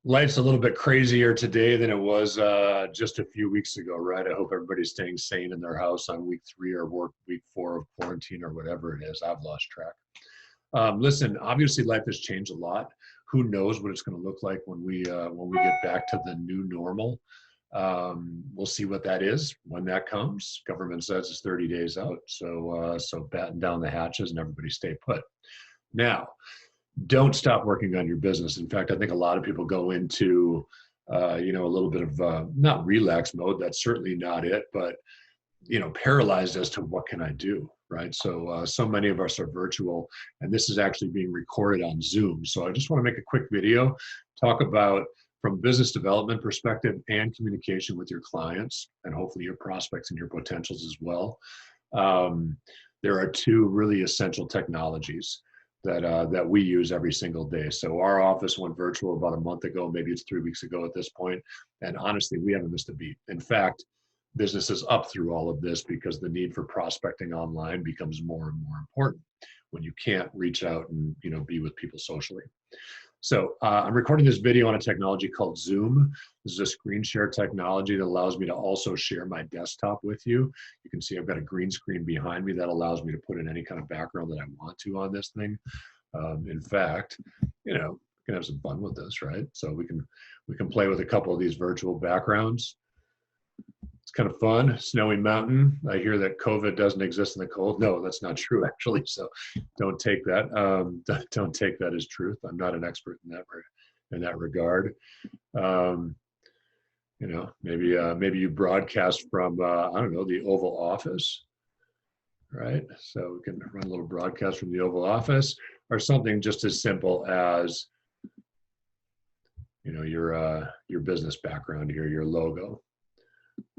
Life's a little bit crazier today than it was just a few weeks ago, right? I hope everybody's staying sane in their house on week 3 or week 4 of quarantine or whatever it is. I've lost track. Listen, obviously life has changed a lot. Who knows what it's going to look like when we get back to the new normal? We'll see what that is when that comes. Government says it's 30 days out, so batten down the hatches and everybody stay put. Now, don't stop working on your business. In fact, I think a lot of people go into, a little bit of not relax mode. That's certainly not it, but paralyzed as to what can I do, right? So many of us are virtual, and this is actually being recorded on Zoom. So I just want to make a quick video, talk about from business development perspective and communication with your clients, and hopefully your prospects and your potentials as well. There are two really essential technologies that we use every single day. So our office went virtual about a month ago, maybe it's 3 weeks ago at this point, and honestly, we haven't missed a beat. In fact, business is up through all of this because the need for prospecting online becomes more and more important when you can't reach out and be with people socially. So I'm recording this video on a technology called Zoom. This is a screen share technology that allows me to also share my desktop with you. You can see I've got a green screen behind me that allows me to put in any kind of background that I want to on this thing. In fact, we can have some fun with this, right? So we can play with a couple of these virtual backgrounds. It's kind of fun. Snowy mountain. I hear that COVID doesn't exist in the cold. No, that's not true, actually. So don't take that. Don't take that as truth. I'm not an expert in that regard. Maybe you broadcast from I don't know, the Oval Office, right? So we can run a little broadcast from the Oval Office, or something just as simple as your business background here, your logo.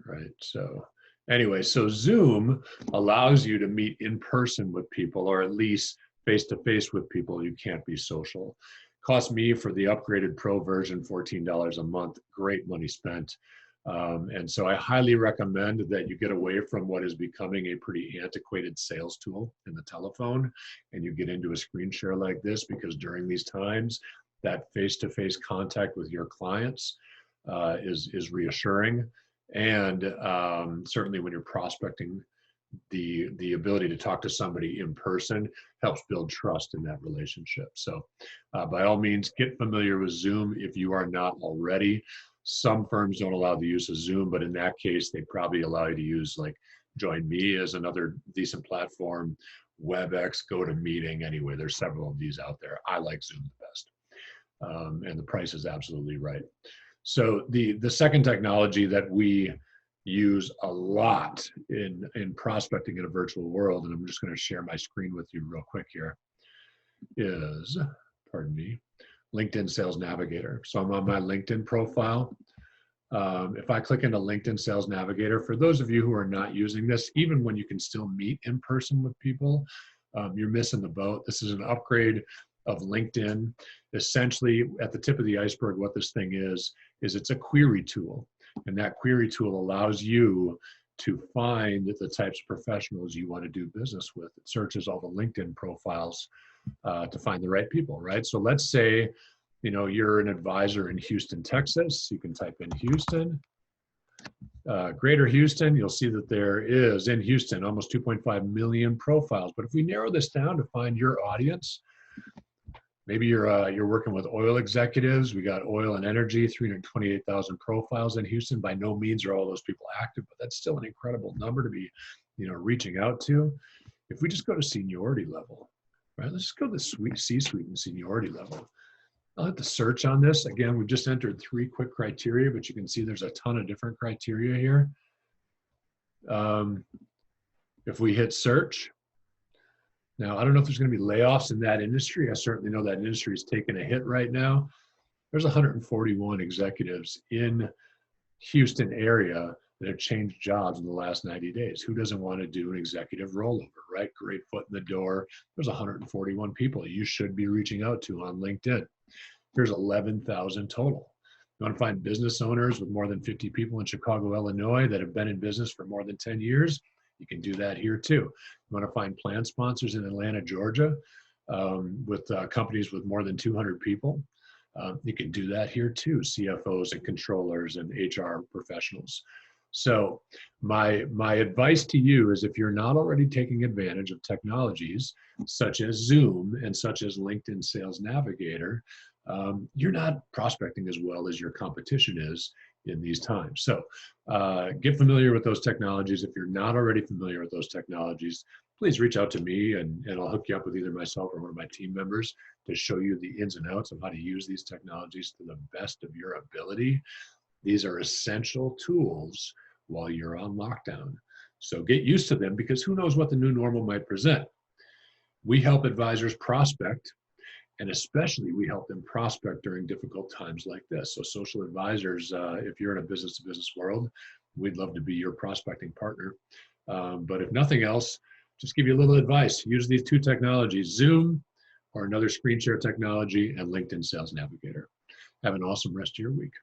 Right. So anyway, so Zoom allows you to meet in person with people, or at least face to face with people. You can't be social. Cost me for the upgraded pro version $14 a month. Great money spent. And so I highly recommend that you get away from what is becoming a pretty antiquated sales tool in the telephone, and you get into a screen share like this, because during these times, that face-to-face contact with your clients is reassuring. And certainly when you're prospecting, the ability to talk to somebody in person helps build trust in that relationship. So by all means, get familiar with Zoom if you are not already. Some firms don't allow the use of Zoom, but in that case, they probably allow you to use like Join Me as another decent platform, WebEx, GoToMeeting. Anyway, there's several of these out there. I like Zoom the best. And the price is absolutely right. So the second technology that we use a lot in prospecting in a virtual world, and I'm just going to share my screen with you real quick here, is, pardon me, LinkedIn Sales Navigator. So I'm on my LinkedIn profile. If I click into LinkedIn Sales Navigator, for those of you who are not using this, even when you can still meet in person with people, you're missing the boat. This is an upgrade of LinkedIn. Essentially, at the tip of the iceberg, what this thing is it's a query tool. And that query tool allows you to find the types of professionals you want to do business with. It searches all the LinkedIn profiles to find the right people, right? So let's say, you're an advisor in Houston, Texas. You can type in Houston, Greater Houston. You'll see that there is, in Houston, almost 2.5 million profiles. But if we narrow this down to find your audience, maybe you're working with oil executives. We got oil and energy, 328,000 profiles in Houston. By no means are all those people active, but that's still an incredible number to be, reaching out to. If we just go to seniority level, right? Let's just go to the C-suite and seniority level. I'll hit the search on this. Again, we've just entered 3 quick criteria, but you can see there's a ton of different criteria here. If we hit search, now, I don't know if there's going to be layoffs in that industry. I certainly know that industry is taking a hit right now. There's 141 executives in Houston area that have changed jobs in the last 90 days. Who doesn't want to do an executive rollover, right? Great foot in the door. There's 141 people you should be reaching out to on LinkedIn. There's 11,000 total. You want to find business owners with more than 50 people in Chicago, Illinois that have been in business for more than 10 years? You can do that here too. You want to find plan sponsors in Atlanta, Georgia, with companies with more than 200 people. You can do that here too, CFOs and controllers and HR professionals. So my advice to you is, if you're not already taking advantage of technologies such as Zoom and such as LinkedIn Sales Navigator, you're not prospecting as well as your competition is in these times. So get familiar with those technologies. If you're not already familiar with those technologies, please reach out to me, and I'll hook you up with either myself or one of my team members to show you the ins and outs of how to use these technologies to the best of your ability. These are essential tools while you're on lockdown. So get used to them, because who knows what the new normal might present. We help advisors prospect, and especially we help them prospect during difficult times like this. So social advisors, if you're in a business-to-business world, we'd love to be your prospecting partner. But if nothing else, just give you a little advice. Use these two technologies, Zoom or another screen share technology, and LinkedIn Sales Navigator. Have an awesome rest of your week.